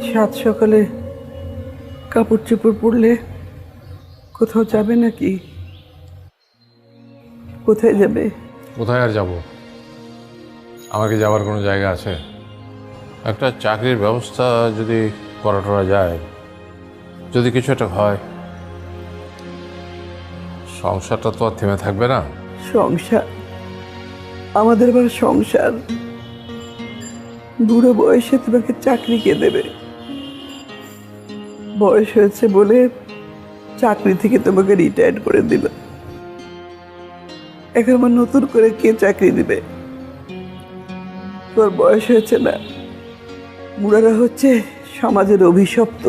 সাত সকালে কাপড় চোপড় পরলে কোথাও যাবে নাকি? কোথায় যাবে? কোথায় আর যাব? আমাকে যাওয়ার কোনো জায়গা আছে? একটা চাকরির ব্যবস্থা যদি করা যায়, যদি কিছু একটা হয়, সংসারটা তো আর থেমে থাকবে না। সংসার? আমাদের আবার সংসার? বুড়ো বয়সে তোমাকে চাকরি কে দেবে? বয়স হয়েছে বলে চাকরি থেকে তোমাকে রিটায়ার করে দিল। এখন আমার নতুন করে কে চাকরি দিবে? তোর বয়স হয়েছে না? বুড়ারা হচ্ছে সমাজের অভিশপ্ত।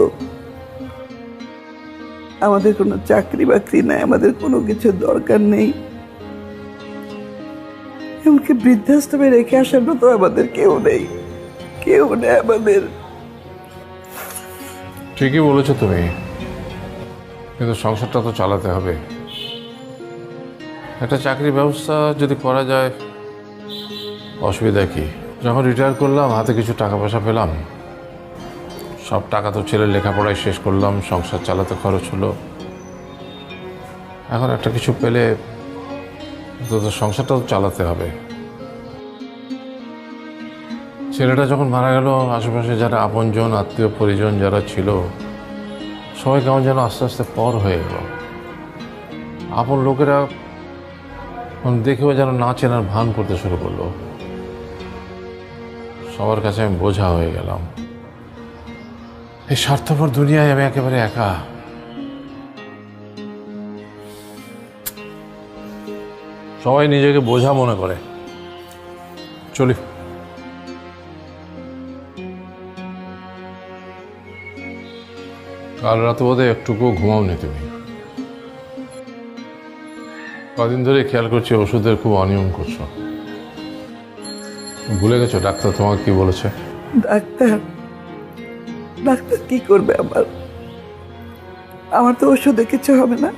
আমাদের কোনো চাকরি বাকরি নাই, আমাদের কোনো কিছু দরকার নেই। এমনকি বৃদ্ধাশ্রমে রেখে আসার মতো আমাদের কেউ নেই, কেউ নেই আমাদের। ঠিকই বলেছো তুমি, কিন্তু সংসারটা তো চালাতে হবে। একটা চাকরির ব্যবস্থা যদি করা যায়, অসুবিধা কি? যখন রিটায়ার করলাম, হাতে কিছু টাকা পয়সা পেলাম, সব টাকা তো ছেলের লেখাপড়ায় শেষ করলাম, সংসার চালাতে খরচ হলো। এখন একটা কিছু পেলে তো সংসারটাও চালাতে হবে। ছেলেটা যখন মারা গেল, আশেপাশে যারা আপনজন, আত্মীয় পরিজন যারা ছিল, সবাই কেমন যেন আস্তে আস্তে পর হয়ে গেল। আপন লোকেরা দেখেও যেন না চেনার ভান করতে শুরু করলো। সবার কাছে আমি বোঝা হয়ে গেলাম। এই স্বার্থপর দুনিয়ায় আমি একেবারে একা। সবাই নিজেকে বোঝা মনে করে। চলি। কাল রাতে বোধহয় একটুকুও ঘুমাওনি তুমি। কদিন ধরে খেয়াল করছি ওষুধের খুব অনিয়ম করছো। ভুলে গেছো ডাক্তার তোমাকে কি বলেছে? ডাক্তার? ডাক্তার কি করবে? আমার তো ওষুধে কিছু হবে না।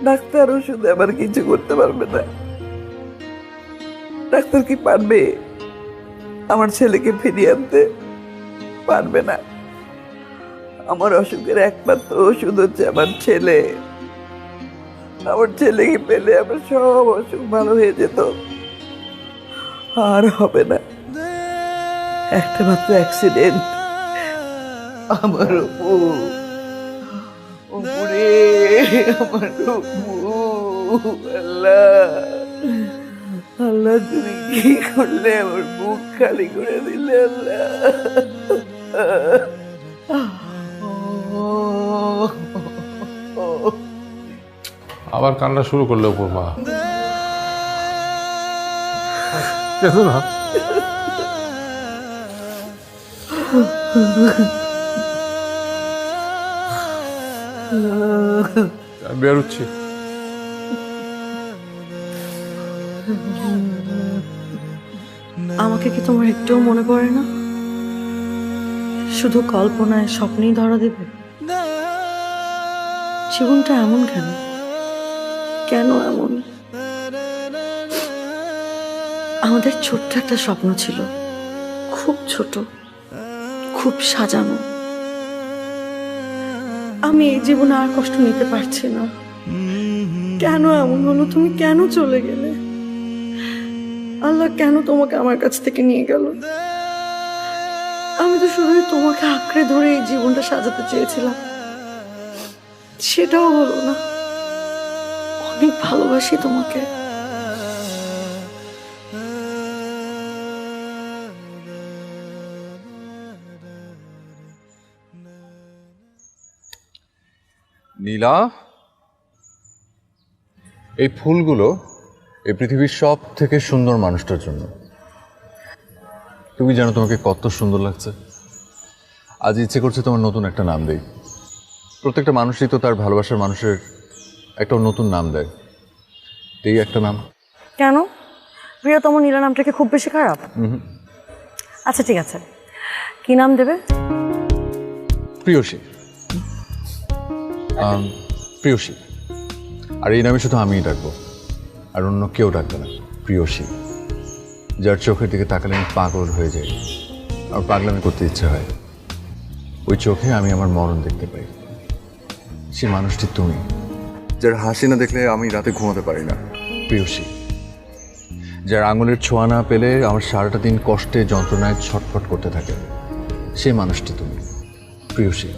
ডাক্তার ওষুধে আবার কিছু করতে পারবে না। ডাক্তার কি পারবে আমার ছেলেকে ফিরিয়ে আনতে? পারবে না। আমার অসুখের একমাত্র ওষুধ হচ্ছে আমার ছেলে। আমার ছেলেকে পেলে আমার সব অসুখ ভালো হয়ে যেত। আর হবে না। একটা মাত্র অ্যাক্সিডেন্ট আমার উপরে, আমার আল্লাহ, আল্লাহ তুমি কি করলে? আমার বুক খালি করে দিলে আল্লাহ। আবার কান্না শুরু করলে উপমা। কেন না? বেরোচ্ছি। আমাকে কি তোমার একটুও মনে পড়ে না? শুধু কল্পনায়, স্বপ্নেই ধরা দেবে? জীবনটা এমন কেন? কেন এমন? আমাদের ছোট্ট একটা স্বপ্ন ছিল, খুব ছোট, খুব সাজানো। আমি এই জীবনে আর কষ্ট নিতে পারছি না। কেন এমন হলো? তুমি কেন চলে গেলে? আল্লাহ কেন তোমাকে আমার কাছ থেকে নিয়ে গেল? আমি তো শুধুই তোমাকে আঁকড়ে ধরে এই জীবনটা সাজাতে চেয়েছিলাম, সেটাও হলো না। অনেক ভালোবাসি তোমাকে। নীলা, এই ফুলগুলো এই পৃথিবীর সব থেকে সুন্দর মানুষটার জন্য। তুমি জানো তোমাকে কত সুন্দর লাগছে। আজ ইচ্ছে করছে তোমার নতুন একটা নাম দেই। প্রত্যেকটা মানুষই তো তার ভালোবাসার মানুষের একটা নতুন নাম দেয়। এই একটা নাম। কেন? প্রিয়তম নীলা নামটাকে খুব বেশি খারাপ? আচ্ছা ঠিক আছে, কি নাম দেবে? প্রিয়সী। প্রিয়সী। আর এই নামে শুধু আমিই ডাকবো, আর অন্য কেউ ডাকবে না। প্রিয়সী, যার চোখের দিকে তাকালে আমি পাগল হয়ে যাই। আমার পাগলামি করতে ইচ্ছে হয়। ওই চোখে আমি আমার মরণ দেখতে পাই। সে মানুষটি তুমি, যার হাসি না দেখলে আমি রাতে ঘুমাতে পারি না। প্রিয়সী, যার আঙুলের ছোঁয়া না পেলে আমার সারাটা দিন কষ্টে যন্ত্রণায় ছটফট করতে থাকে, সেই মানুষটি তুমি। প্রিয়সী,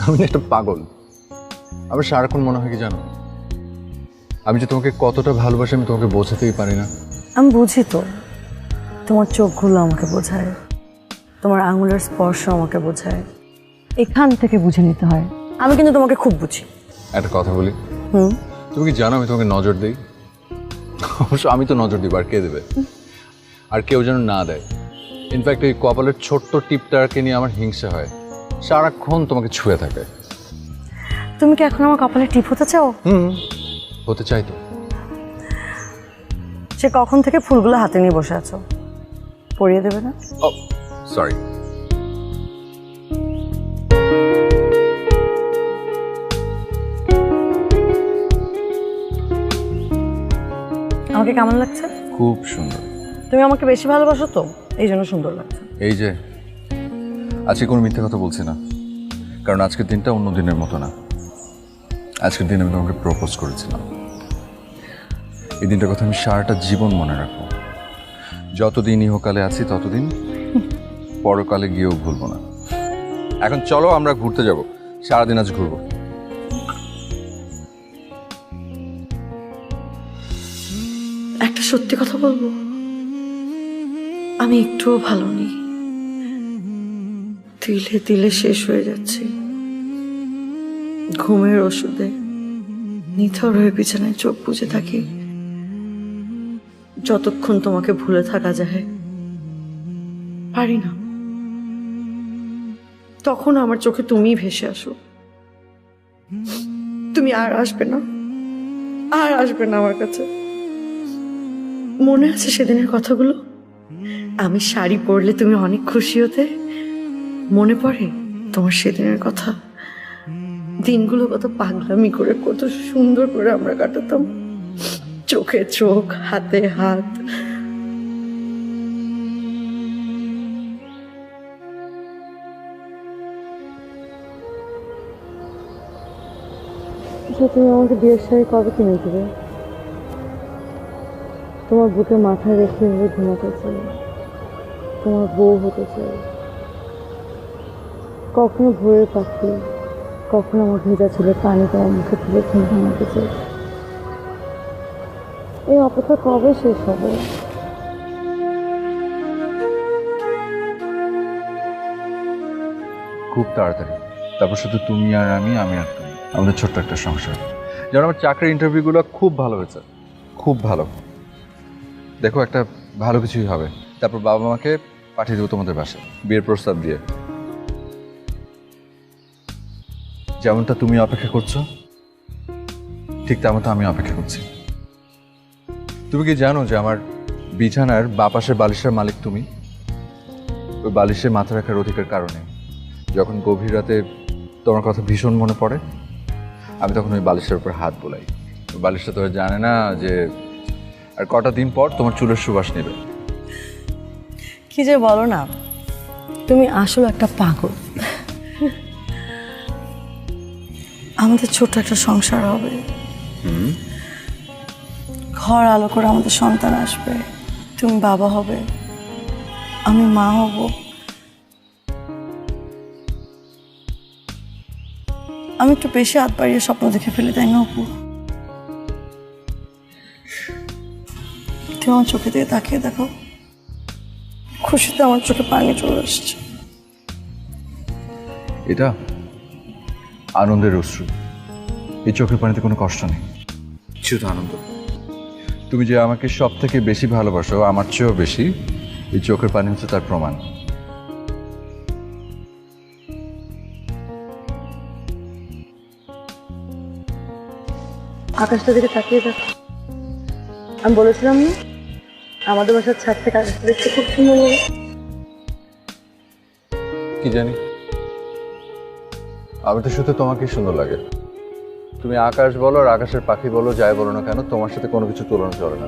আমি না একটা পাগল। আমার সারাক্ষণ মনে হয় কি জানো, আমি যে তোমাকে কতটা ভালোবাসি আমি তোমাকে বোঝাতেই পারি না। আমি বুঝি তো, তোমার চোখগুলো আমাকে বোঝায়, তোমার আঙুলের স্পর্শ আমাকে বোঝায়, এখান থেকে বুঝে নিতে হয়। আমি কিন্তু তোমাকে খুব বুঝি। একটা কথা বলি, তুমি কি জানো আমি তোমাকে নজর দিই? অবশ্য আমি তো নজর দিব, আর কে দেবে? আর কেউ যেন না দেয়। ইনফ্যাক্ট এই কপালের ছোট্ট টিপটাকে নিয়ে আমার হিংসা হয়, সারাক্ষণ তোমাকে ছুঁয়ে থাকে। তুমি কি এখন আমার কপালে টিপ হতে চাও? হতে চাই তো। সে কখন থেকে ফুলগুলো হাতে নিয়ে বসে আছো, পরিয়ে দেবে না? ও সরি। আমাকে কেমন লাগছে? খুব সুন্দর। তুমি আমাকে বেশি ভালোবাসো তো, এই জন্য সুন্দর লাগছে। এই যে আজকে কোনো মিথ্যে কথা বলছি না, কারণ আজকের দিনটা অন্য দিনের মতো না। আজকের দিন আমি তোমাকে প্রপোজ করেছিলাম। এই দিনটার কথা আমি সারাটা জীবন মনে রাখবো। যতদিন ইহকালে আছি ততদিন, পরকালে গিয়েও ভুলবো না। এখন চলো আমরা ঘুরতে যাব, সারাদিন আজ ঘুরবো। একটা সত্যি কথা বলবো, আমি একটুও ভালো নেই। তিলে তিলে শেষ হয়ে যাচ্ছে। ঘুমের ওষুধে নিথর হয়ে বিছানায় চোখ বুজে থাকি, যতক্ষণ তোমাকে ভুলে থাকা যায়। পারি না, তখন আমার চোখে তুমিই ভেসে আসো। তুমি আর আসবে না, আর আসবে না আমার কাছে। মনে আছে সেদিনের কথাগুলো? আমি শাড়ি পরলে তুমি অনেক খুশি হতে, মনে পড়ে তোমার সেদিনের কথা? দিনগুলো কত পাগলামি করে, কত সুন্দর করে আমরা কাটাতাম, চোখে চোখ, হাতে হাত। তুমি আমাকে বিয়ের শাড়ি কবে কিনে দেবে? তোমার বুকে মাথায় রেখে ঘুমাতে চাই, তোমার বউ হতে চাই। কখনো ভোরের পাখি, কখনো আমার ভেজা চুলে পানি তোমার মুখে তুলে ঘুম ভাঙাতে চাই। এই অপেক্ষা কবে শেষ হবে? খুব তাড়াতাড়ি। তারপর শুধু তুমি আর আমি, আমি আর তুমি, আমাদের ছোট্ট একটা সংসার। যেমন আমার চাকরির ইন্টারভিউগুলো খুব ভালো হয়েছে, খুব ভালো। দেখো একটা ভালো কিছুই হবে। তারপর বাবা মাকে পাঠিয়ে দেবো তোমাদের বাসায় বিয়ের প্রস্তাব দিয়ে। যেমনটা তুমি অপেক্ষা করছো, ঠিক তেমনটা আমি অপেক্ষা করছি। তুমি কি জানো যে আমার বিছানার বাঁ পাশের বালিশের মালিক তুমি? ওই বালিশে মাথা রাখার অধিকার কারণে যখন গভীর রাতে তোমার কথা ভীষণ মনে পড়ে, আমি তখন ওই বালিশের উপর হাত বোলাই। ওই বালিশটা তো জানে না যে আর কটা দিন পর তোমার চুলের সুবাস নেবে। কি যে বলো না, তুমি আসলে একটা পাগল। আমাদের ছোট একটা সংসার হবে, ঘর আলো করে আমাদের সন্তান আসবে, তুমি বাবা হবে, আমি মা হব। আমি একটু বেশি হাত বাড়িয়ে স্বপ্ন দেখে ফেলি, তাই না অপু? তুমি আমার চোখে দিয়ে তাকিয়ে দেখো, খুশিতে আমার চোখে পানি চলে আসছে। এটা আনন্দের অশ্রু। এই চোখের পানিতে কোনো কষ্ট নেই, শুধু আনন্দ। তুমি যে আমাকে সব থেকে বেশি ভালোবাসো, আমার চেয়েও বেশি, এই চোখের পানি হচ্ছে তার প্রমাণ। আকাশটা দিকে তাকিয়ে দেখো। আমি বলেছিলাম না আমাদের বাসার ছাদ থেকে আকাশটা দেখতে খুব সুন্দর লাগে? কি জানি, আমি তো শুধু তোমাকেই সুন্দর লাগে। তুমি আকাশ বলো আর আকাশের পাখি বলো, যাই বলো না কেন, তোমার সাথে কোনো কিছু তুলনা চলে না।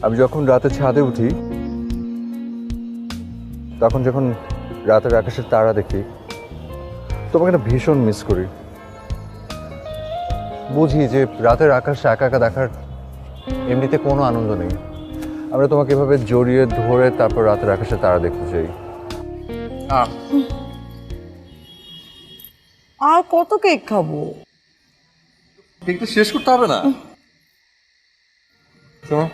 আমি যখন রাতে ছাদে উঠি তখন যখন রাতের আকাশের তারা দেখি তোমাকে না ভীষণ মিস করি। বুঝি যে রাতের আকাশ একা একা দেখার এমনিতে কোনো আনন্দ নেই। আমরা তোমাকে এভাবে জড়িয়ে ধরে তারপর রাতের আকাশে তারা দেখতে চাই। আর কত কেক খাবো? কেকটা শেষ করতে হবে না। শোনো,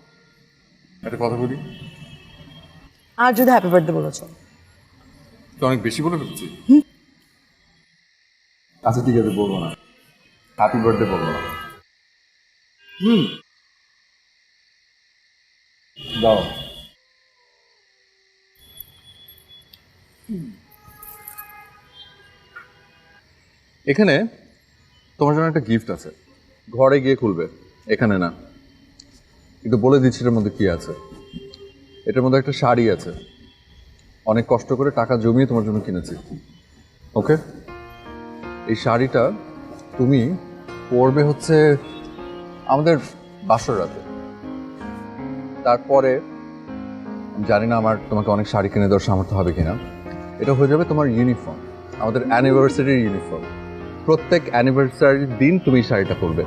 একটা কথা বলি। আর যদি হ্যাপি বার্থডে বলেছো? তো অনেক বেশি বলে ফেলছি। আচ্ছা ঠিক আছে, বলবো না। হ্যাপি বার্থডে বলবো না। দাও। এখানে তোমার জন্য একটা গিফট আছে, ঘরে গিয়ে খুলবে, এখানে না। কিন্তু বলে দিচ্ছি এটার মধ্যে কি আছে। এটার মধ্যে একটা শাড়ি আছে, অনেক কষ্ট করে টাকা জমিয়ে তোমার জন্য কিনেছি। ওকে, এই শাড়িটা তুমি পরবে হচ্ছে আমাদের বাসর রাতে। তারপরে জানি না আমার তোমাকে অনেক শাড়ি কিনে দেওয়ার সামর্থ্য হবে কিনা। এটা হয়ে যাবে তোমার ইউনিফর্ম, আমাদের অ্যানিভার্সারির ইউনিফর্ম। প্রত্যেক অ্যানিভার্সারির দিন তুমি এই শাড়িটা পরবে।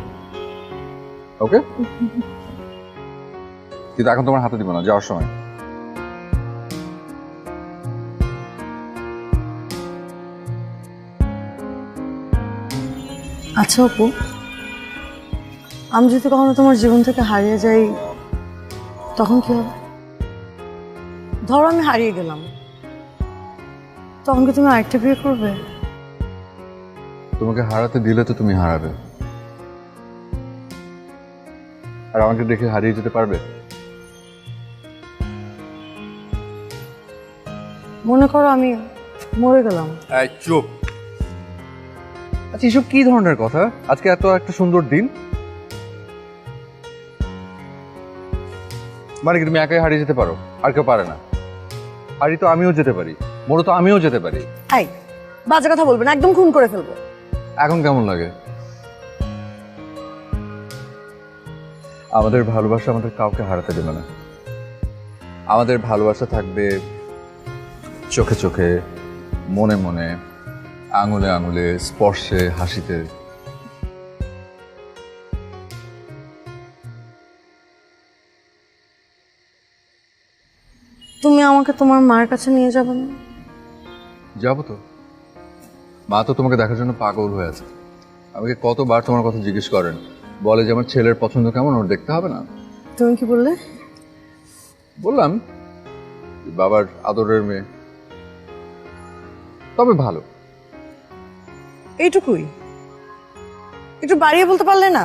ওকে, কিন্তু এখন তোমার হাতে দিব না, যাওয়ার সময়। আচ্ছা অপু, আমি যদি কখনো তোমার জীবন থেকে হারিয়ে যাই তখন কি হবে? ধরো আমি হারিয়ে গেলাম, তখন কি তুমি আরেকটা বিয়ে করবে? তোমাকে হারাতে দিলে তো তুমি হারাবে, আর আমাকে দেখে হারিয়ে যেতে পারবে? মনে করো আমি মরে গেলাম। চুপ। আচ্ছা, এসব কি ধরনের কথা? আজকে এত একটা সুন্দর দিন, মানে কি তুমি একাই হারিয়ে যেতে পারো আর কেউ পারে না? হারিয়ে তো আমিও যেতে পারি, মরে তো আমিও যেতে পারি। এই বাজে কথা বলবে না, একদম খুন করে ফেলবো। এখন কেমন লাগে? আমাদের ভালোবাসা আমাদের কাউকে হারাতে দেবে না। আমাদের ভালোবাসা থাকবে চোখে চোখে, মনে মনে, আঙুলে আঙুলে, স্পর্শে, হাসিতে। তুমি আমাকে তোমার মার কাছে নিয়ে যাবে না? যাবো তো। মা তো তোমাকে দেখার জন্য পাগল হয়ে আছে। আমাকে কতবার তোমার কথা জিজ্ঞেস করেন, বলে যে আমার ছেলের পছন্দ কেমন, ওর দেখতে হবে না? তুমি কি বললে? বললাম বাবার আদরের মেয়ে, তবে ভালো। এইটুকুই? একটু বাড়িয়ে বলতে পারলে না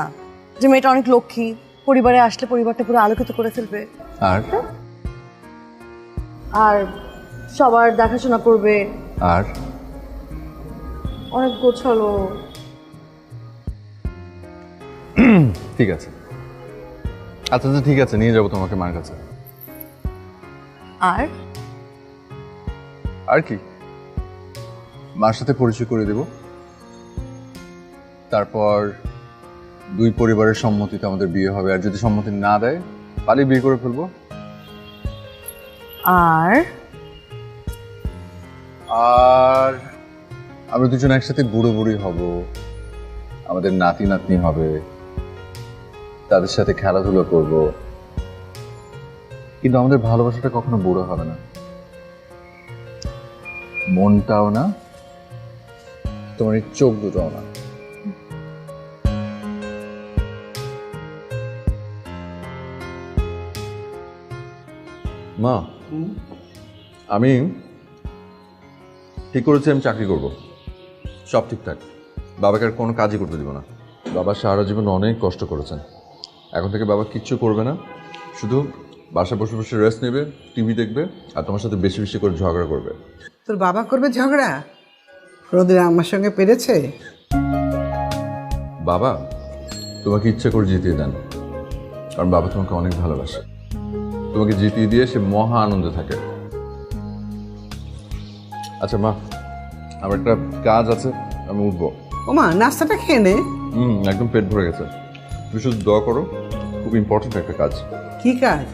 যে মেয়েটা অনেক লক্ষ্মী, পরিবারে আসলে পরিবারটা পুরো আলোকিত করে ফেলবে, আর আর সবার দেখাশোনা করবে, আর অনেক গোছালো। ঠিক আছে, আচ্ছা আচ্ছা ঠিক আছে, নিয়ে যাবো তোমাকে মার কাছে। আর আর কি, মার সাথে পরিচয় করে দেব। তারপর দুই পরিবারের সম্মতিতে আমাদের বিয়ে হবে, আর যদি সম্মতি না দেয় পালিয়ে বিয়ে করে ফেলবো। আর আর আমরা দুজন একসাথে বুড়ো বুড়ি হব, আমাদের নাতি নাতনি হবে, তাদের সাথে খেলাধুলা করব, কিন্তু আমাদের ভালোবাসাটা কখনো বুড়ো হবে না, মনটাও না, তোমার এই চোখ দুটোও না। মা, আমি ঠিক করেছি আমি চাকরি করব, সব ঠিকঠাক। বাবাকে আর কোনো কাজই করতে দিব না। বাবা সারা জীবন অনেক কষ্ট করেছেন, এখন থেকে বাবা কিচ্ছু করবে না, শুধু বাসায় বসে বসে রেস্ট নেবে, টিভি দেখবে, আর তোমার সাথে বেশি বেশি করে ঝগড়া করবে। তোর বাবা করবে ঝগড়া? রোদের আমার সঙ্গে পেরেছে? বাবা তোমাকে ইচ্ছা করে জিতিয়ে দেন, কারণ বাবা তোমাকে অনেক ভালোবাসে। তোমাকে জিতিয়ে দিয়ে সে মহা আনন্দে থাকে। আচ্ছা মা, আমার একটা কাজ আছে, আমি উঠবো। ওমা, নাস্তাটা খেয়ে নে। একদম পেট ভরে গেছে। তুমি শুধু দোয়া করো, খুব ইম্পর্টেন্ট একটা কাজ। কি কাজ?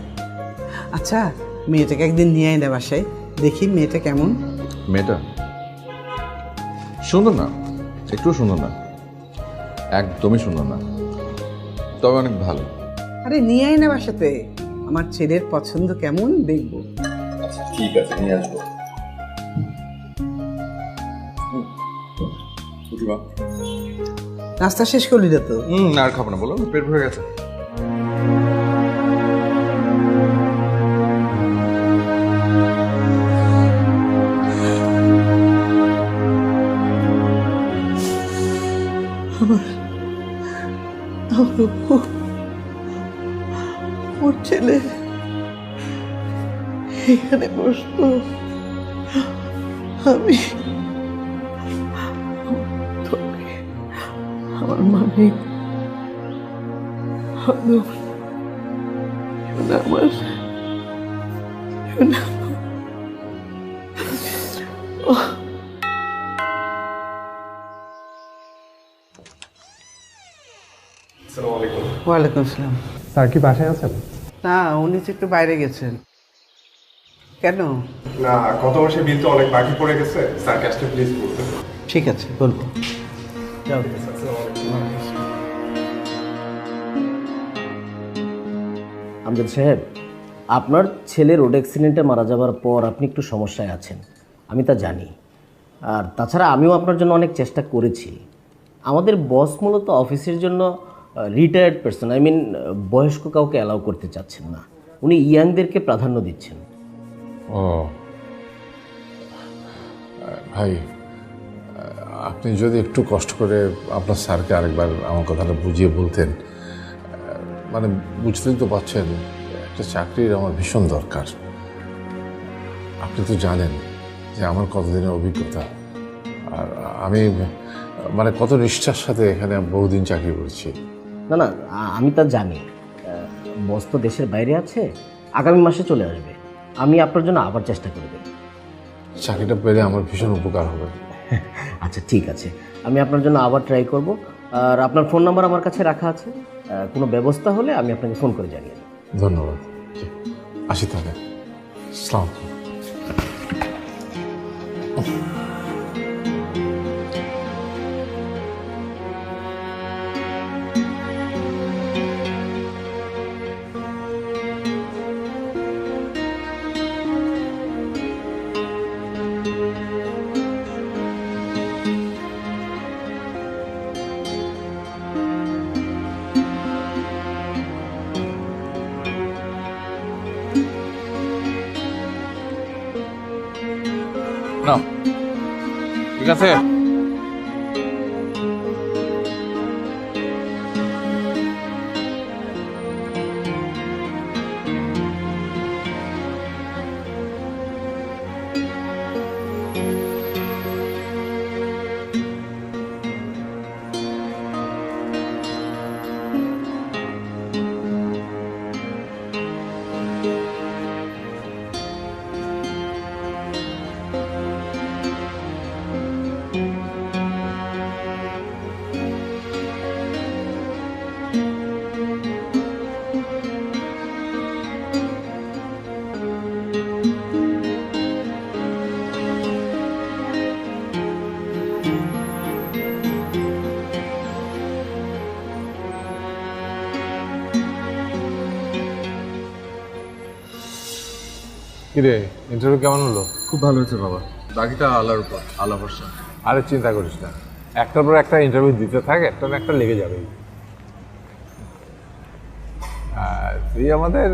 আচ্ছা, মেয়েটাকে একদিন নিয়ে আয় না বাসায়, দেখি মেয়েটা কেমন। মেয়েটা সুন্দর না, একটু সুন্দর না, একদমই সুন্দর না, তবে অনেক ভালো। আরে নিয়ে আয় না বাসাতে, আমার ছেলের পছন্দ কেমন দেখবো। ঠিক আছে, নিয়ে আসবো। নাস্তা শেষ করলি না তো? আর খাবো না, বলো, পেট ভরে গেছে। ওর ছেলে এখানে বসতো, আমি আমার মানে আমার ওয়ালাইকুম আসসালাম। স্যার কি বাসায় আছেন? না, উনি তো একটু বাইরে গেছেন। কেন? না, গত মাসের বিল তো অনেক বাকি পড়ে গেছে, স্যার ক্যাশটা প্লিজ করবেন। ঠিক আছে, বলবো। যাও। আমজাদ সাহেব, আপনার ছেলে রোড অ্যাক্সিডেন্টে মারা যাওয়ার পর আপনি একটু সমস্যায় আছেন, আমি তা জানি। আর তাছাড়া আমিও আপনার জন্য অনেক চেষ্টা করেছি। আমাদের বস মূলত অফিসের জন্য রিটায়ার্ড পারসন, আই মিন বয়স্ক কাউকে অ্যালাউ করতে চাচ্ছেন না, উনি ইয়াংদেরকে প্রাধান্য দিচ্ছেন। ও ভাই, আপনি যদি একটু কষ্ট করে আপনার স্যারকে আরেকবার আমার কথাটা বুঝিয়ে বলতেন। মানে বুঝতেই তো পারছেন, একটা চাকরির আমার ভীষণ দরকার। আপনি তো জানেন যে আমার কতদিনের অভিজ্ঞতা, আর আমি মানে কত নিষ্ঠার সাথে এখানে বহুদিন চাকরি করেছি। না না, আমি তা জানি। বস তো দেশের বাইরে আছে, আগামী মাসে চলে আসবে। আমি আপনার জন্য আবার চেষ্টা করে দেব। চাকরিটা পেলে আমার ভীষণ উপকার হবে। আচ্ছা ঠিক আছে, আমি আপনার জন্য আবার ট্রাই করব। আর আপনার ফোন নাম্বার আমার কাছে রাখা আছে, কোনো ব্যবস্থা হলে আমি আপনাকে ফোন করে জানিয়ে দেব। ধন্যবাদ, আসি তাহলে। আসসালামু আলাইকুম। না, ঠিক আছে। কিরে, ইন্টারভিউ কেমন হলো? খুব ভালো হয়েছে বাবা, বাকিটা আল্লাহর উপর, আল্লাহ ভরসা। আরে চিন্তা করিস না, একটার পর একটা ইন্টারভিউ দিতে থাক, একটা না একটা লেগে যাবেই। তুই আমাদের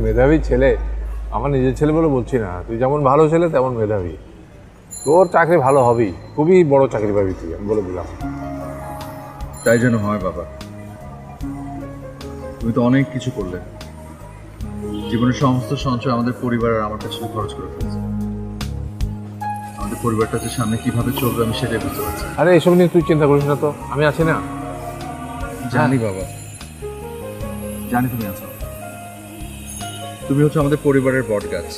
মেধাবী ছেলে, আমার নিজের ছেলে বলে বলছি না, তুই যেমন ভালো ছেলে তেমন মেধাবী। তোর চাকরি ভালো হবেই, খুবই বড় চাকরি পাবি তুই, আমি বলে দিলাম। তাই যেন হয় বাবা। তুমি তো অনেক কিছু করলে, জীবনের সমস্ত সঞ্চয় আমাদের পরিবার আর আমার কাছে খরচ করে ফেলছে। আমাদের পরিবারটা যে সামনে কিভাবে চলবে আমি সেটাই বুঝতে পারছি। আরে এসব নিয়ে তুই চিন্তা করিস না তো, আমি আছি না। জানি বাবা, জানি তুমি আছো। তুমি হচ্ছে আমাদের পরিবারের বট গাছ।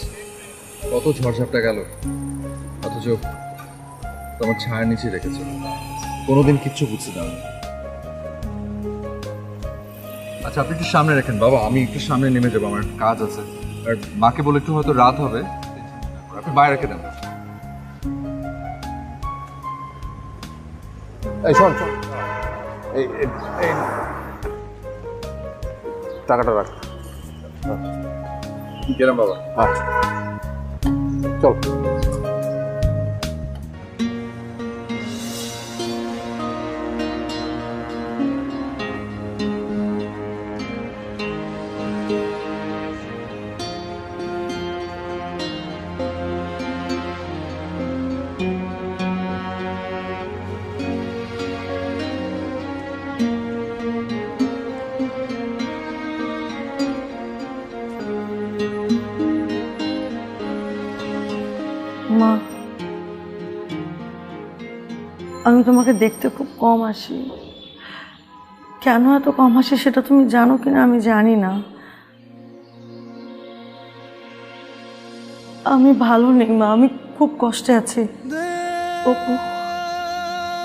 কত ঝড়ঝাপটা গেল, অথচ তোমার ছায়ার নিচে রেখেছো, কোনোদিন কিচ্ছু বুঝতে দাও না। আচ্ছা আপনি একটু সামনে রাখেন বাবা, আমি একটু সামনে নেমে যাবো, আমার কাজ আছে। আর মাকে বলে একটু হয়তো রাত হবে, আপনি বাইরে রেখে দেন। এই শোন শোন, এই টাকাটা রাখ। গেলাম বাবা। আচ্ছা চল। মা, আমি তোমাকে দেখতে খুব কম আসি। কেন এত কম আসি সেটা তুমি জানো কিনা আমি জানি না। আমি ভালো নেই মা, আমি খুব কষ্টে আছি। অপু,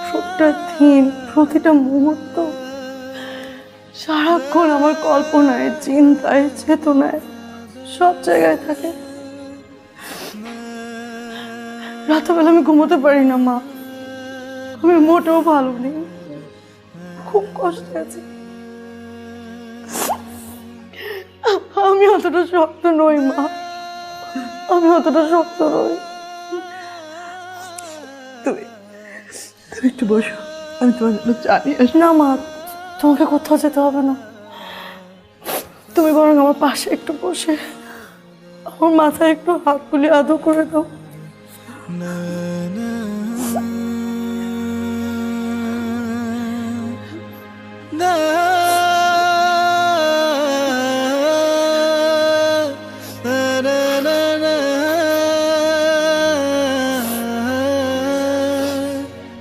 প্রতিটা দিন প্রতিটা মুহূর্ত সারাক্ষণ আমার কল্পনায়, চিন্তায়, চেতনায় সব জায়গায় থাকে। রাতবেলা আমি ঘুমোতে পারি না মা, আমি মোটেও ভালো নেই, খুব কষ্টে আছি। আমি অতটা শক্ত নই মা, আমি অতটা শক্ত নই। তুমি তুমি একটু বসো, আমি তোমার জন্য চা নিয়ে আসি। না মা, তোমাকে কোথাও যেতে হবে না, তুমি বরং আমার পাশে একটু বসে আমার মাথায় একটু হাত বুলিয়ে আদর করে দাও।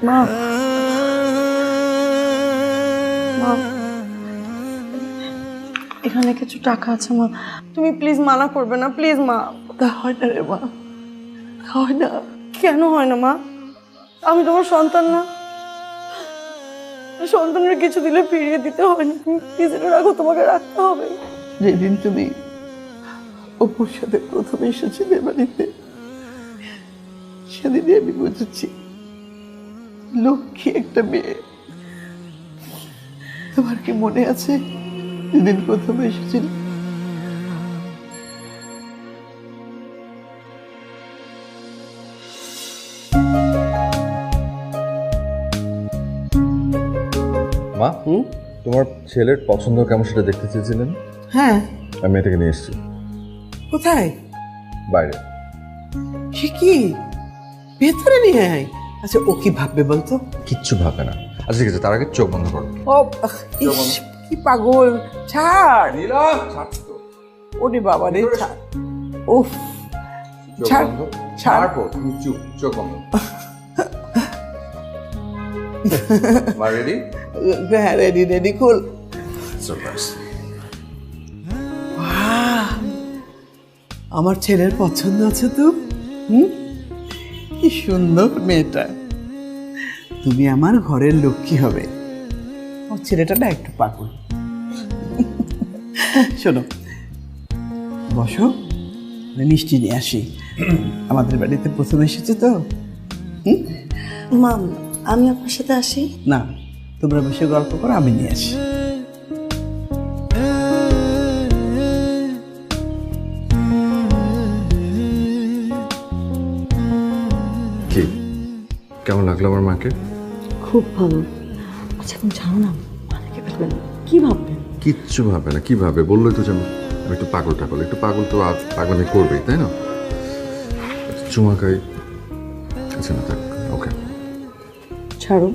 মা, মা, এখানে কিছু টাকা আছে মা, তুমি প্লিজ মানা করবে না, প্লিজ মা। তা হয় না রে মা, হয় না। কেন হয় না মা? আমি তোমার সন্তান না? সন্তানের কিছু দিলে ফিরিয়ে দিতে হয় না? তুমি প্লিজ এটা রাখো, তোমাকে রাখতে হবে। যেদিন তুমি অপুর সাথে প্রথম এসেছিলে বাড়িতে, সেদিনই আমি বুঝেছি লক্ষ্মী একটা মেয়ে। তোমার কি মনে আছে যেদিন প্রথম এসেছিল? মা, তোমার ছেলের পছন্দ কেমন সেটা দেখতে চেয়েছিলেন? হ্যাঁ, আমি এটাকে নিয়ে এসেছি কোথায়? বাইরে। সে কি ভেতরে নিয়ে আয়। আচ্ছা, ও কি ভাববে বলতো? কিচ্ছু ভাবে না। আচ্ছা ঠিক আছে, তার আগে চোখ বন্ধ করো। ও ইস, কি পাগল, ছাড়। ওরে বাবা রে, ছাড়। উফ, ছাড় ছাড়। তুমি চুপ, চোখ বন্ধ। মা রেডি? হ্যাঁ, রেডি রেডি, খুল। সারপ্রাইজ। আমার ছেলের পছন্দ আছে তো? কি সুন্দর মেয়েটা। তুমি আমার ঘরের লক্ষ্মী হবে। আমার ছেলেটা না একটু পাগল। শোনো, বসো, মিষ্টি নিয়ে আসি। আমাদের বাড়িতে প্রথম এসেছে তো। মা, আমি আপনার সাথে আসি? না, তোমরা বসে গল্প করো, আমি নিয়ে আসি। কি কেমন লাগলো আমার মাকে? খুব ভালো। আচ্ছা, তুমি জানো না মাকে ভাববেন, কি ভাববেন? কিচ্ছু ভাবে না। কি ভাবে? বললোই তো যেন আমি একটু পাগল টাগল, একটু পাগল তো পাগলামি করবেই, তাই না? চুমাকাই। আচ্ছা না, থাক, ওকে। ছাড়ো।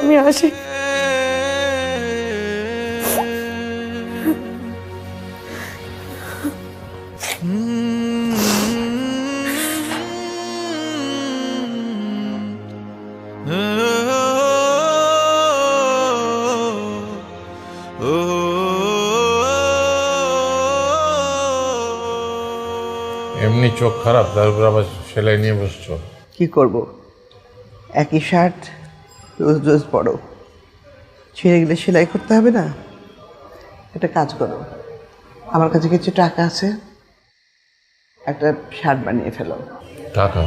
আমি আসি। এমনি চোখ খারাপ, তারপর আবার সেলাই নিয়ে বসছো। কি করব, একই শার্ট রোজ রোজ পরো, ছিঁড়ে গেলে সেলাই করতে হবে না? একটা কাজ করো, আমার কাছে কিছু টাকা আছে, একটা শার্ট বানিয়ে ফেলো। টাকা?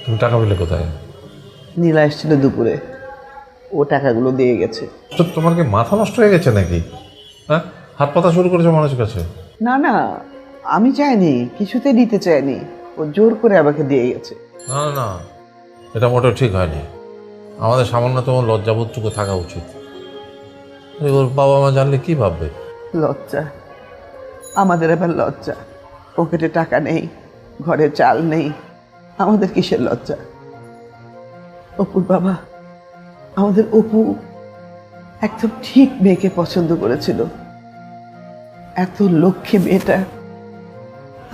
তুমি টাকা পেলে কোথায়? নীলা এসেছিল দুপুরে, ও টাকাগুলো দিয়ে গেছে। তো তোমার কি মাথা নষ্ট হয়ে গেছে নাকি? হ্যাঁ, হাত পাতা শুরু করেছো মানুষের কাছে। না না, আমি চাইনি, কিছুতে দিতে চাইনি, ও জোর করে আমাকে দিয়ে গেছে। না না না, এটা মোটেও ঠিক হয়নি। আমাদের সামান্যতম লজ্জাবোধটুকু থাকা উচিত। ওর বাবা মা জানলে কি ভাববে? লজ্জা? আমাদের আবার লজ্জা? পকেটে টাকা নেই, ঘরে চাল নেই, আমাদের কিসের লজ্জা? অপুর বাবা, আমাদের অপু একদম ঠিক মেয়েকে পছন্দ করেছিল। এত লক্ষ্মী মেয়েটা,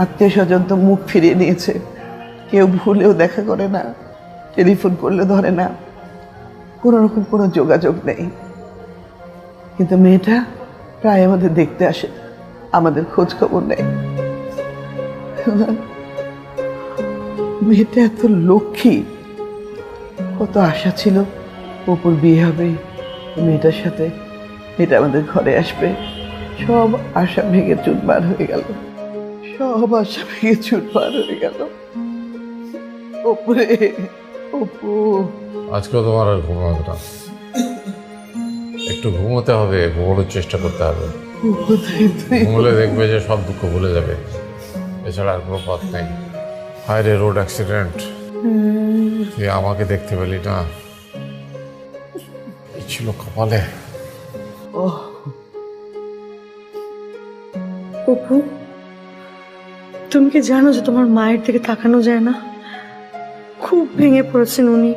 আত্মীয় স্বজন তো মুখ ফিরিয়ে নিয়েছে, কেউ ভুলেও দেখা করে না, টেলিফোন করলে ধরে না, কোনো রকম কোনো যোগাযোগ নেই। কিন্তু মেয়েটা প্রায় আমাদের দেখতে আসে, আমাদের খোঁজ খবর নেয়। মেয়েটা এত লক্ষ্মী, কত আশা ছিল অপুর বিয়ে হবে মেয়েটার সাথে, মেয়েটা আমাদের ঘরে আসবে। সব আশা ভেঙে চুরমার হয়ে গেল, সব আশা ভেঙে চুরমার হয়ে গেল। অপু রে, অপু। আজকেও তোমার আর ঘুমাবে না, একটু ঘুমোতে হবে, ঘুমানোর চেষ্টা করতে হবে। ঘুমলে দেখবে যে সব দুঃখ ভুলে যাবে, এছাড়া আর কোনো পথ নেই। হায় রে, রোড অ্যাক্সিডেন্ট, তুই আমাকে দেখতে পেলি না, কি ছিল কপালে। অপু, তুমি কি জানো যে তোমার মায়ের দিকে তাকানো যায় না? খুব ভেঙে পড়েছেন উনি,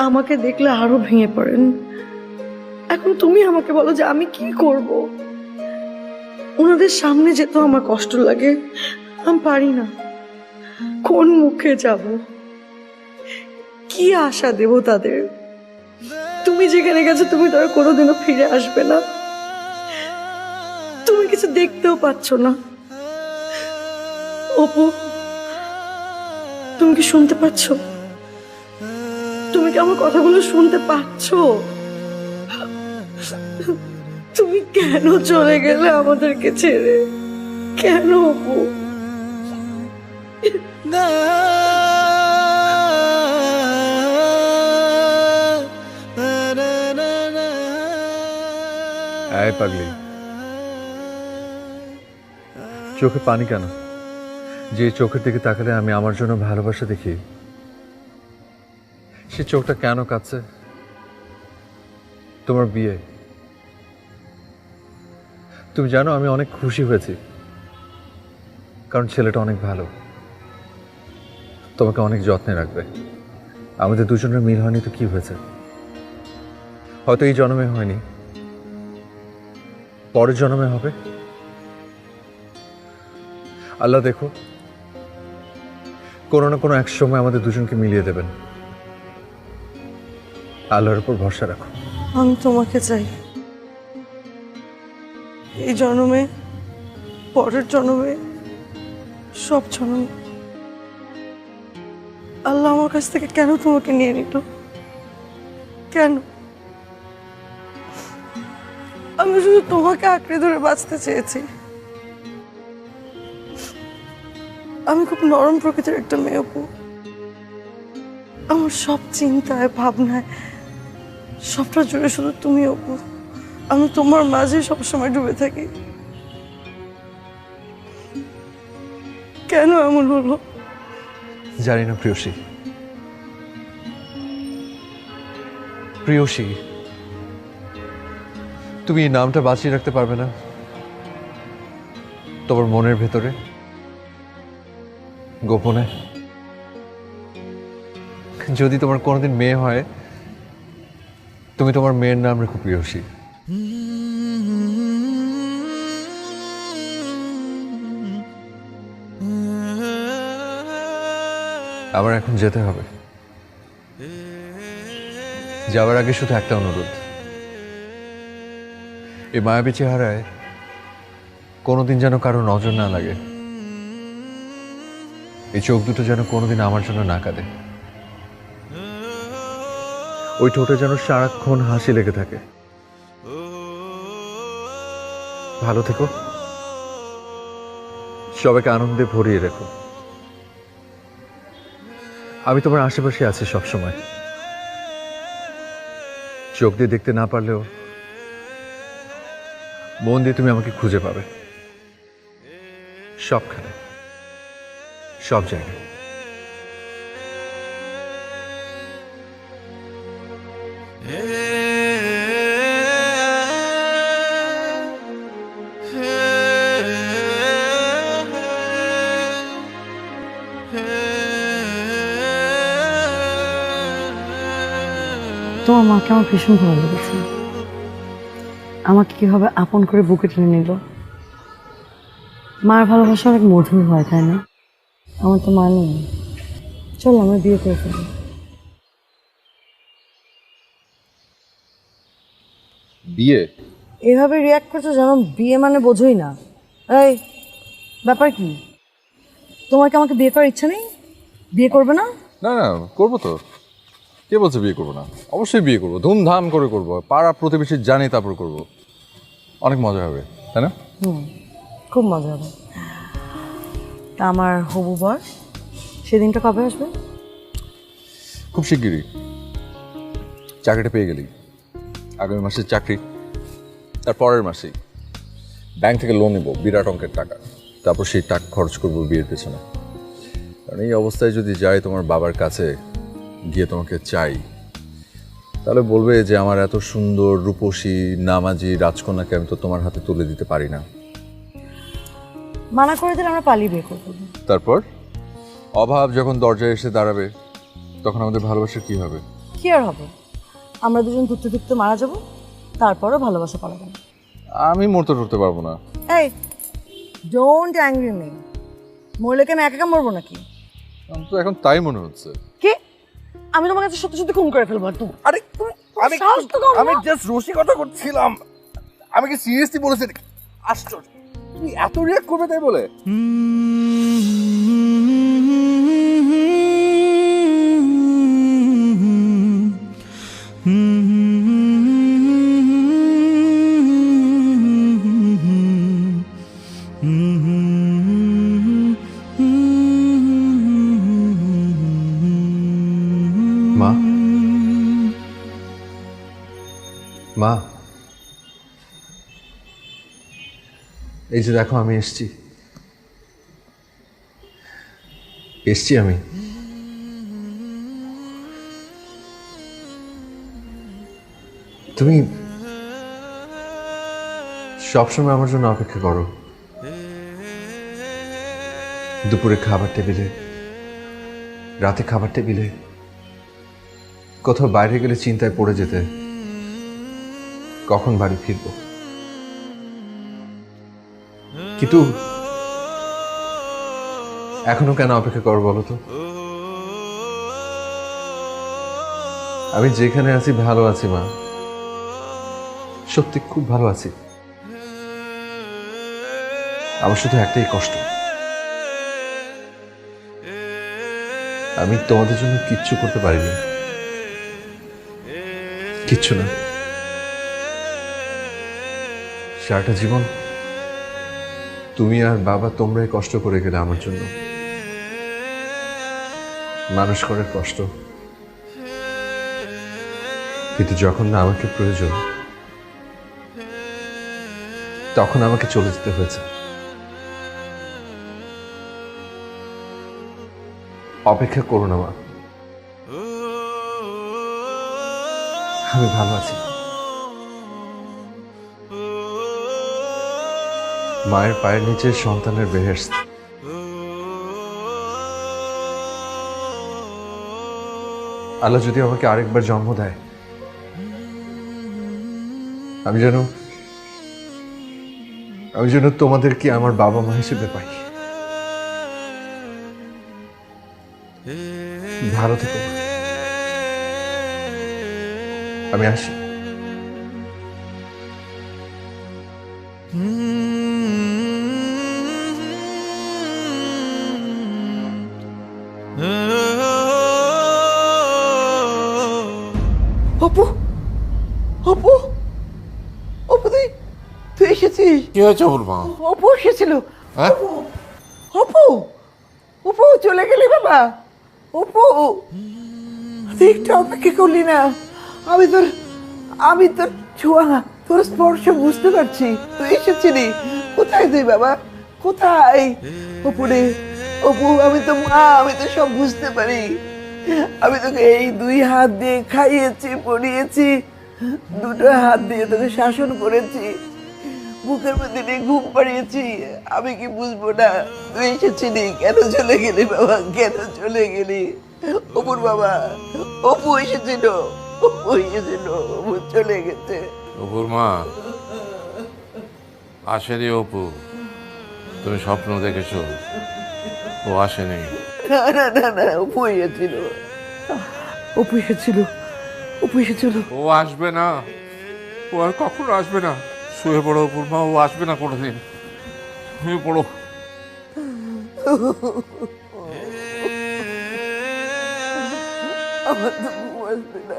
আমাকে দেখলে আরো ভেঙে পড়েন। এখন তুমি আমাকে বলো যে আমি কি করব? ওনাদের সামনে যেতে আমার কষ্ট লাগে, আমি পারি না। কোন মুখে যাব, কি আশা দেব তাদের? তুমি যেখানে গেছো তুমি তো আর কোনোদিনও ফিরে আসবে না, তুমি কিছু দেখতেও পাচ্ছ না। অপু, তুমি কি শুনতে পাচ্ছ? তুমি কি আমার কথাগুলো শুনতে পাচ্ছ? তুমি কেন চলে গেলে আমাদেরকে ছেড়ে? কেন অপু? এই পাগলি, চোখে পানি কেন? যে চোখের দিকে তাকালে আমি আমার জন্য ভালোবাসা দেখি, সে চোখটা কেন কাঁদছে? তোমার বিয়ে, তুমি জানো আমি অনেক খুশি হয়েছি, কারণ ছেলেটা অনেক ভালো, তোমাকে অনেক যত্নে রাখবে। আমাদের দুজনের মিল হয়নি তো কি হয়েছে? হয়তো এই জন্মে হয়নি, পরের জন্মে হবে। আল্লাহ দেখো, কোনো না কোনো এক সময় আমাদের দুজনকে মিলিয়ে দেবেন। আল্লাহর উপর ভরসা রাখো। আমি তোমাকে চাই, এই জন্মে, পরের জন্মে, সব জন্মে। আল্লাহ আমার কাছ থেকে কেন তোমাকে নিয়ে নিল? কেন? আমি শুধু তোমাকে আঁকড়ে ধরে বাঁচতে চেয়েছি। আমি খুব নরম প্রকৃতির একটা মেয়ে অপু, আমার সব চিন্তায় ভাবনায় সবটা জুড়ে শুধু তুমি অপু। আমি তোমার মাঝে সবসময় ডুবে থাকি। কেন এমন হলো? জানি না প্রিয়সী, প্রিয়সী, তুমি এই নামটা বাঁচিয়ে রাখতে পারবে না তোমার মনের ভেতরে গোপনে? যদি তোমার কোনোদিন মেয়ে হয়, তুমি তোমার মেয়ের নাম রেখো প্রিয়সী। আমার এখন যেতে হবে, যাওয়ার আগে শুধু একটা অনুরোধ, এই মায়াবী চেহারায় কোনোদিন যেন কারো নজর না লাগে। এই চোখ দুটো যেন কোনোদিন আমার জন্য না কাঁদে, ওই ঠোঁটে যেন সারাক্ষণ হাসি লেগে থাকে। ভালো থেকো, সবাইকে আনন্দে ভরিয়ে রেখো। আমি তোমার আশেপাশে আছি সব সময়। চোখ দিয়ে দেখতে না পারলেও মন দিয়ে তুমি আমাকে খুঁজে পাবে, সবখানে, সব জায়গায়। তোমার মাকে আমার ভীষণ ভালো লেগেছে। আমাকে কিভাবে আপন করে বুকে টেনে নিল। মার ভালোবাসা অনেক মধুর হয়, তাই না? আমার তো মা নেই। চল আমরা বিয়ে করে ফেলি। বিয়ে? এভাবে রিয়াক্ট করছো যেন বিয়ে মানে বোঝোই না। এই ব্যাপার কি? তোমার কি আমাকে বিয়ে করার ইচ্ছা নেই? বিয়ে করবে না? না না, করবো তো। কে বলছে বিয়ে করবো না? অবশ্যই বিয়ে করবো, ধুমধাম করে করবো, পাড়া প্রতিবেশী জানি তারপর করবো। অনেক মজা হবে, তাই না? খুব মজা হবে। তা আমার হবু বর সেদিনটা কবে আসবে? খুব শিগগিরই। চাকরিটা পেয়ে গেলি, আগামী মাসের চাকরি, তার পরের মাসেই ব্যাংক থেকে লোন নেবো বিরাট অঙ্কের টাকা, তারপর সেই টাকা খরচ করবো বিয়ের পেছনে। কারণ এই অবস্থায় যদি যাই তোমার বাবার কাছে গিয়ে তোমাকে চাই, তাহলে বলবে যে আমার এত সুন্দর রূপসী নামাজি রাজকন্যাকে আমি তো তোমার হাতে তুলে দিতে পারি না। মানা করে দিলে আমরা পালিয়ে বিয়ে করবো। তারপর অভাব যখন দরজায় এসে দাঁড়াবে তখন আমাদের ভালোবাসা কি হবে? কি আর হবে? আমরা দুজন ধুকতে ধুকতে মারা যাবো, তারপরও ভালোবাসা পালাবো না। আমি মরতে টরতে পারবো না। এই ডোন্ট অ্যাংরি মি। মরলে কি আমি একা একা মরবো নাকি? আমার তো এখন তাই মনে হচ্ছে। কি? আমি তোমার কাছে সত্যি সত্যি খুন করে ফেলবো আর তুমি? আরে আমি সাহস তো কম না? আমি জাস্ট রসিকতা করছিলাম। আমি কি সিরিয়াসলি বলেছি? আশ্চর্য, তুমি এত রিয়াক্ট করবে তাই বলে? মা, মা, এই যে দেখো আমি এসছি আমি। তুমি সবসময় আমার জন্য অপেক্ষা করো, দুপুরে খাবার টেবিলে, রাতে খাবার টেবিলে, কোথাও বাইরে গেলে চিন্তায় পড়ে যেতে কখন বাড়ি ফিরব। কিন্তু এখনো কেন অপেক্ষা করো বলো তো? আমি যেখানে আছি ভালো আছি মা, সত্যি খুব ভালো আছি। আমার শুধু একটাই কষ্ট, আমি তোমাদের জন্য কিচ্ছু করতে পারিনি, কিচ্ছু না। সারাটা জীবন তুমি আর বাবা তোমরাই কষ্ট করে গেলে আমার জন্য, মানুষ করার কষ্ট। কিন্তু যখন না আমাকে প্রয়োজন তখন আমাকে চলে যেতে হয়েছে। অপেক্ষা করো না মা, আমি ভালো আছি। মায়ের পায়ের নিচে সন্তানের বেহেশত। আল্লাহ যদি আমাকে আরেকবার জন্ম দেয়, আমি যেন তোমাদেরকে আমার বাবা মা হিসেবে পাই। ভালো থেকো, আমি আসি। অপু অপু অপু তুই তুই এসেছিস? কি হয়েছে অপুর মা? অপু এসেছিল। হ্যাঁ? অপু অপু চলে গেলি বাবা? অপু তুই একটু অপেক্ষা করলি না? আমি তোর ছোঁয়া তোর স্পর্শ বুঝতে পারছি। তুই এসেছিলি। কোথায় তুই বাবা, কোথায়? অপু রে, অপু আমি তো মা, আমি তো সব বুঝতে পারি। আমি তোকে এই 2 হাত দিয়ে খাইয়েছি, পড়িয়েছি, 2টো হাত দিয়ে তোকে শাসন করেছি, বুকের মধ্যে নিয়ে ঘুম পাড়িয়েছি। আমি কি বুঝবো না তুই এসেছিলি? কেন চলে গেলি বাবা, কেন চলে গেলি? অপুর বাবা, অপু এসেছিল, অপু এসেছিল, অপু চলে গেছে। অপুর মা আসেনি অপু, তুমি স্বপ্ন দেখেছো, ও আসেনি। না না না না, অপু এসেছিল, অপু এসেছিল, অপু এসেছিল। ও আসবে না, ও আর কখনো আসবে না। শুয়ে পড়ো অপুর মা, ও আসবে না কোনোদিন। শুয়ে পড়ো। আমার তো ঘুম আসবে না।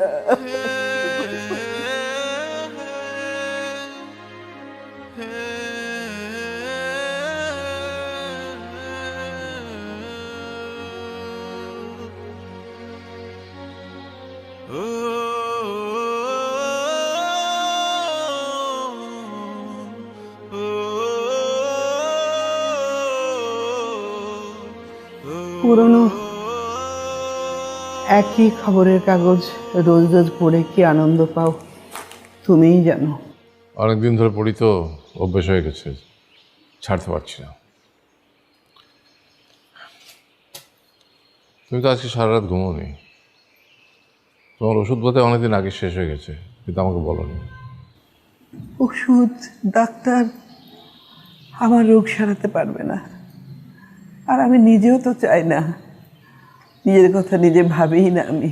পুরনো একই খবরের কাগজ রোজ রোজ পড়ে কি আনন্দ পাও তুমিই জানো। অনেকদিন ধরে পড়ি তো, অভ্যেস হয়ে গেছে, ছাড়তে পারছি না। তুমি তো আজকে সারা রাত ঘুমোনি। তোমার ওষুধ বোধহয় অনেকদিন আগে শেষ হয়ে গেছে, কিন্তু আমাকে বলোনি। ওষুধ, ডাক্তার আমার রোগ সারাতে পারবে না। আর আমি নিজেও তো চাই না, নিজের কথা নিজে ভাবিই না আমি।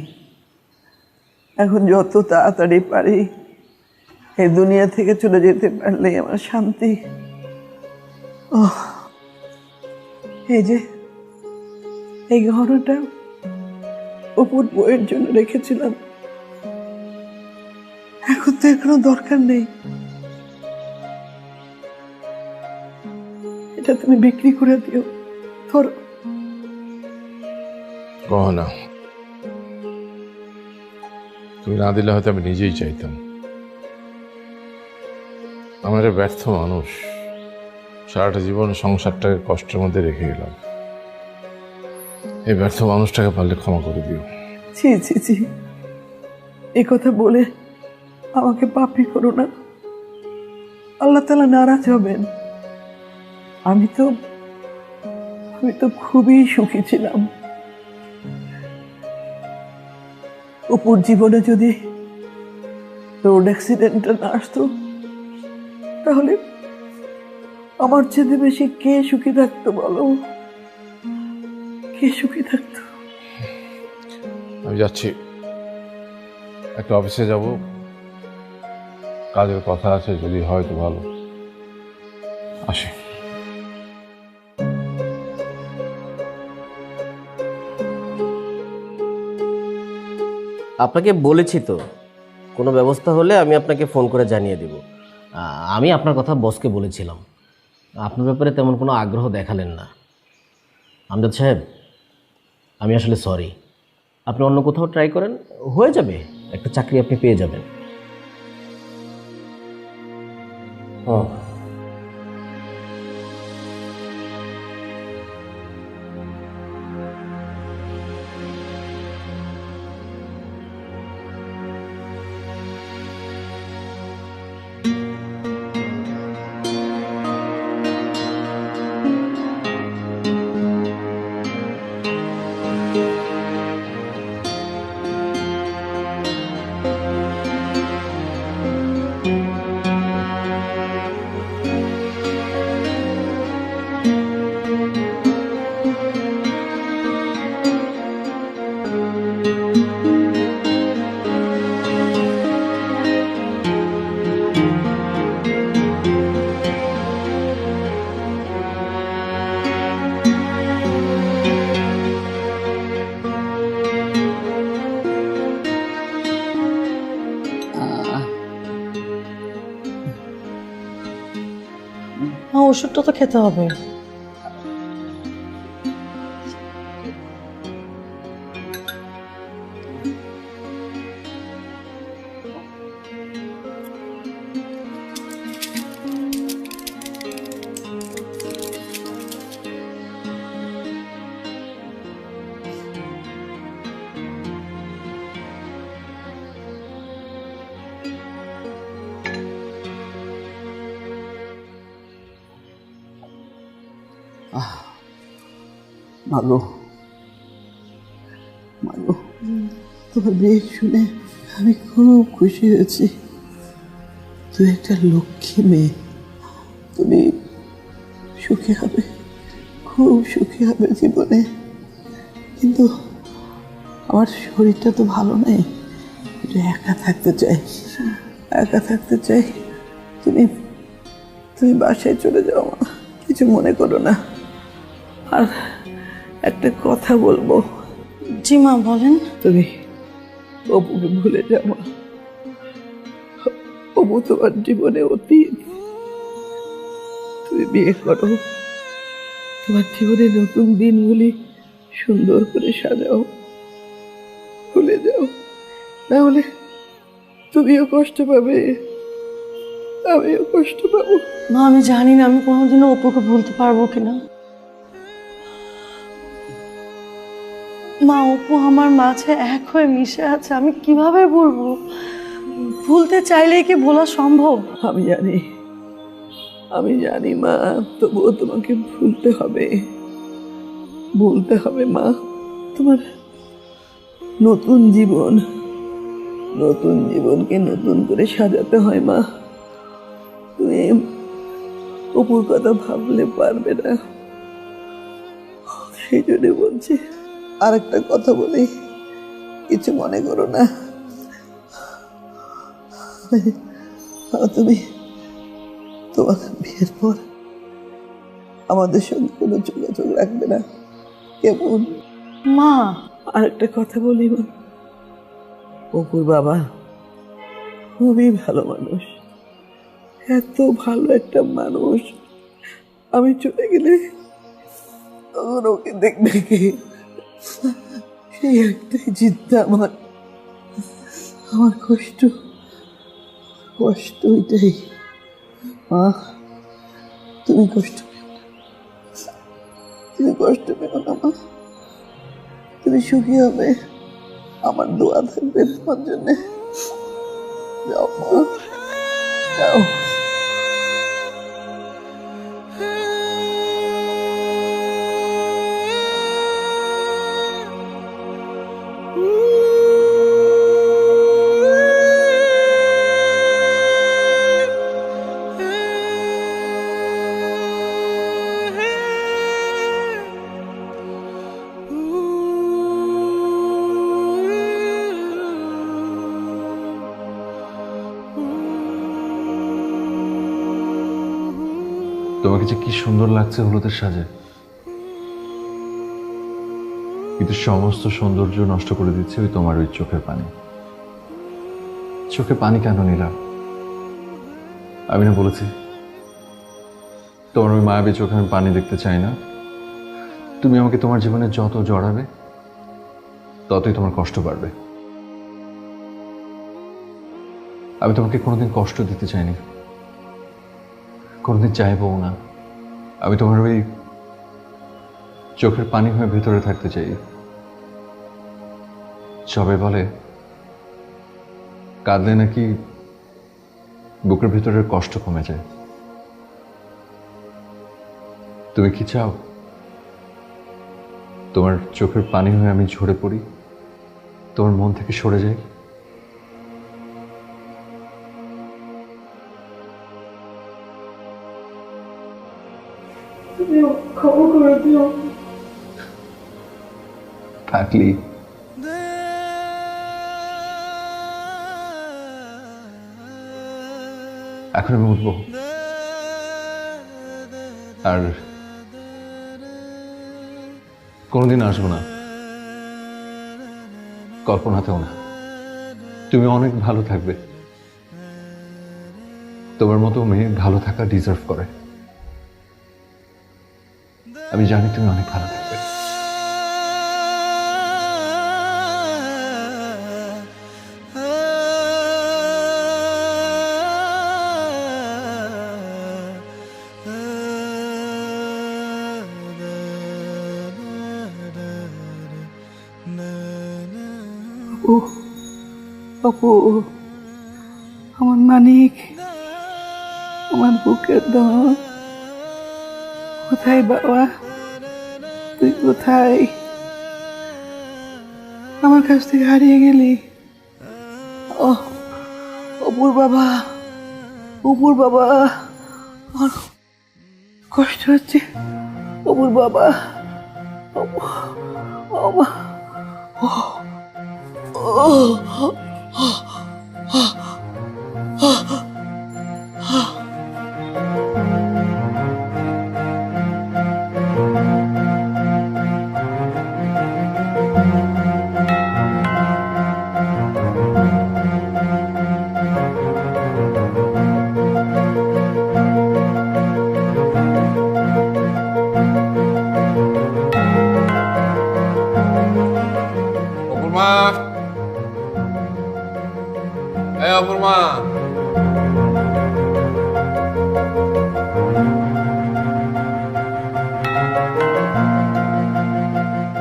এখন যত তাড়াতাড়ি পারি এই দুনিয়া থেকে চলে যেতে পারলেই আমার শান্তি। এই যে এই গহনাটা অপুর বইয়ের জন্য রেখেছিলাম, এখন তো এর কোনো দরকার নেই। এটা তুমি বিক্রি করে দিও। ধরো। গহনা তুমি না দিলে হয়তো আমি নিজেই চাইতাম। আমার একটা ব্যর্থ মানুষ, সারাটা জীবন সংসারটাকে কষ্টের মধ্যে রেখে গেলাম। এই ব্যর্থ মানুষটাকে পারলে ক্ষমা করে দিও। ছি ছি ছি, এ কথা বলে আমাকে পাপী করো না, আল্লাহ তাআলা নারাজ হবেন। আমি তো খুবই সুখী ছিলাম। অপুর জীবনে যদি রোড অ্যাক্সিডেন্টটা না আসতো তাহলে আমার চেয়ে বেশি কে সুখী থাকতো বলো, কে সুখী থাকতো? আমি যাচ্ছি, একটা অফিসে যাব, কাজের কথা আছে, যদি হয় তো ভালো। আসি। আপনাকে বলেছি তো, কোনো ব্যবস্থা হলে আমি আপনাকে ফোন করে জানিয়ে দেব। আমি আপনার কথা বসকে বলেছিলাম, আপনার ব্যাপারে তেমন কোনো আগ্রহ দেখালেন না। আমজাদ সাহেব, আমি আসলে সরি। আপনি অন্য কোথাও ট্রাই করেন, হয়ে যাবে, একটা চাকরি আপনি পেয়ে যাবেন। ওষুধটা তো খেতে হবে। মাগো, মাগো, তোমার বিয়ে শুনে আমি খুব খুশি হয়েছি। তুই একটা লক্ষ্মী মেয়ে, তুমি সুখী হবে, খুব সুখী হবে জীবনে। কিন্তু আমার শরীরটা তো ভালো নেই, একটু একা থাকতে চাই, একা থাকতে চাই। তুমি তুমি বাসায় চলে যাও মা, কিছু মনে করো না। আর একটা কথা বলবো। জি মা, বলেন। তুমি অপুকে ভুলে যাও মা। অপু তোমার জীবনে অতীত। তুমি বিয়ে করো, তোমার জীবনে নতুন দিনগুলি সুন্দর করে সাজাও, ভুলে যাও, না হলে তুমিও কষ্ট পাবে, আমিও কষ্ট পাবো। মা, আমি জানি না আমি কোনোদিনও অপুকে ভুলতে পারবো কিনা। মা, অপু আমার মাঝে এক হয়ে মিশে আছে, আমি কিভাবে বলবো? ভুলতে চাইলেই কি ভোলা সম্ভব? আমি জানি, আমি জানি মা, তবুও তোমাকে ভুলতে হবে, ভুলতে হবে মা। তোমার নতুন জীবন, নতুন জীবনকে নতুন করে সাজাতে হয় মা। তুমি অপুর কথা ভাবলে পারবে না, সেই জন্য বলছি। আর একটা কথা বলি, কিছু মনে করো না। তুমি তোমার বিয়ের পর আমাদের সঙ্গে কোনো যোগাযোগ রাখবে না, কেমন? মা, আর একটা কথা বলি মা, অপুর বাবা খুবই ভালো মানুষ, এত ভালো একটা মানুষ। আমি চলে গেলে তখন ওকে দেখবে কি? সেই একটাই চিন্তা আমার, আমার কষ্ট, কষ্ট ওইটাই মা। তুমি কষ্ট পেও না, তুমি কষ্ট পেও না মা, তুমি সুখী হবে, আমার দোয়া থাকবে তোমার জন্যে। যাও মা, যাও। তোমাকে যে কি সুন্দর লাগছে হলুদের সাজে, কিন্তু সমস্ত সৌন্দর্য নষ্ট করে দিচ্ছে ওই তোমার ওই চোখের পানি। চোখে পানি কেন নিলাম? আমি না বলেছি তোমার ওই মায়াবী চোখে আমি পানি দেখতে চাই না। তুমি আমাকে তোমার জীবনে যত জড়াবে ততই তোমার কষ্ট বাড়বে। আমি তোমাকে কোনোদিন কষ্ট দিতে চাইনি, কোনোদিন চাইবও না। আমি তোমার ওই চোখের পানি হয়ে ভেতরে থাকতে চাই। সবাই বলে কাঁদলে নাকি বুকের ভিতরের কষ্ট কমে যায়। তুমি কি চাও তোমার চোখের পানি হয়ে আমি ঝরে পড়ি, তোমার মন থেকে সরে যাই? খবর করে দিও। থাকলি এখন আমি উঠবো, আর কোনোদিন আসবো না, কল্পনাতেও না। তুমি অনেক ভালো থাকবে, তোমার মতো মেয়ে ভালো থাকা ডিজার্ভ করে। আমি জানি তুমি অনেক ভালো থাকবে। অপু, আমার মানিক, আমার বুকের দাম, কোথায় বাবা? তুই কোথায়? আমার কাছ থেকে হারিয়ে গেলি। ও অপুর বাবা, অপুর বাবা, আমার কষ্ট হচ্ছে। অপুর বাবা, অপু, বাবা, অপূর্মা, এই অপূর্মা,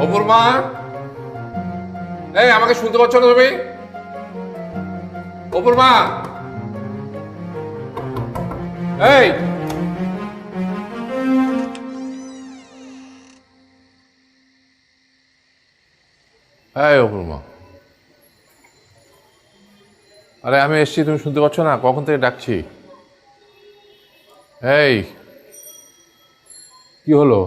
অপূর্মা, এই আমাকে শুনতে পাচ্ছ না তুমি? অপূর্মা, এই অপূর্মা, আরে আমি এসছি, তুমি শুনতে পাচ্ছ না? কখন থেকে ডাকছি। এই কি হলো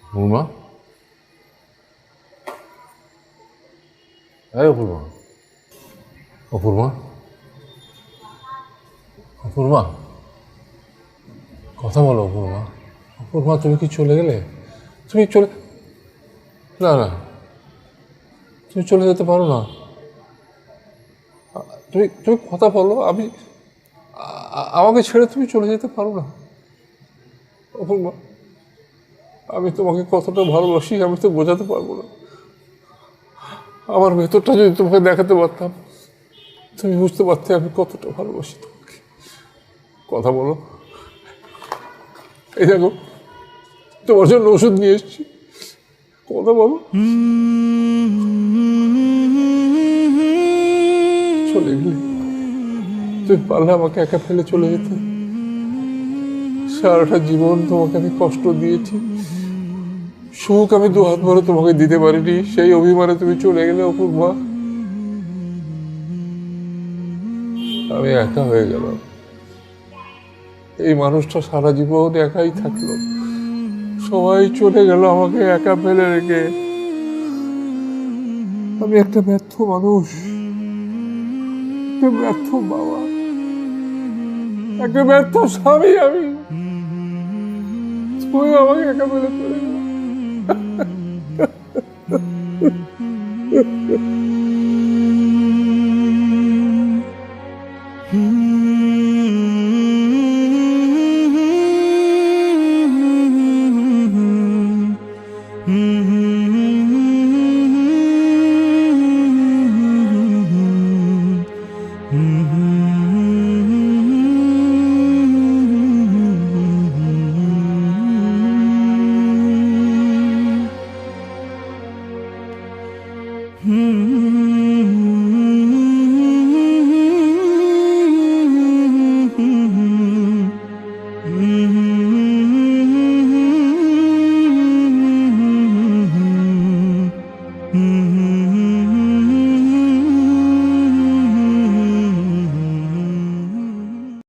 অপূর্মা? এই অপূর্মা, অপূর্মা, অপূর্মা, কথা বলো অপূর্মা। অপূর্মা, তুমি কি চলে গেলে? তুমি চলে, না না, তুমি চলে যেতে পারো না। তুমি তুমি কথা বলো। আমাকে ছেড়ে তুমি চলে যেতে পারো না অপূর্মা। আমি তোমাকে কতটা ভালোবাসি আমি তো বোঝাতে পারবো না। আমার ভেতরটা যদি তোমাকে দেখাতে পারতাম, তুমি বুঝতে পারতে আমি কতটা ভালোবাসি তোমাকে। কথা বলো। এই দেখো, তোমার জন্য ওষুধ নিয়ে এসেছি, কথা বলো। চলে গেলে তুমি পারলে আমাকে একা ফেলে চলে যেতে। সারাটা জীবন তোমাকে আমি কষ্ট দিয়েছি, সুখ আমি দু হাত ভরে তোমাকে দিতে পারিনি, সেই অভিমানে তুমি চলে গেলে অপূর্বা। আমি একা হয়ে গেলাম। এই মানুষটা সারা জীবন একাই থাকলো, সবাই চলে গেল আমাকে একা ফেলে রেখে। আমি একটা ব্যর্থ মানুষ, একটা ব্যর্থ বাবা, একটা ব্যর্থ স্বামী। আমি তুমি আমাকে একা ফেলে চলে গেল।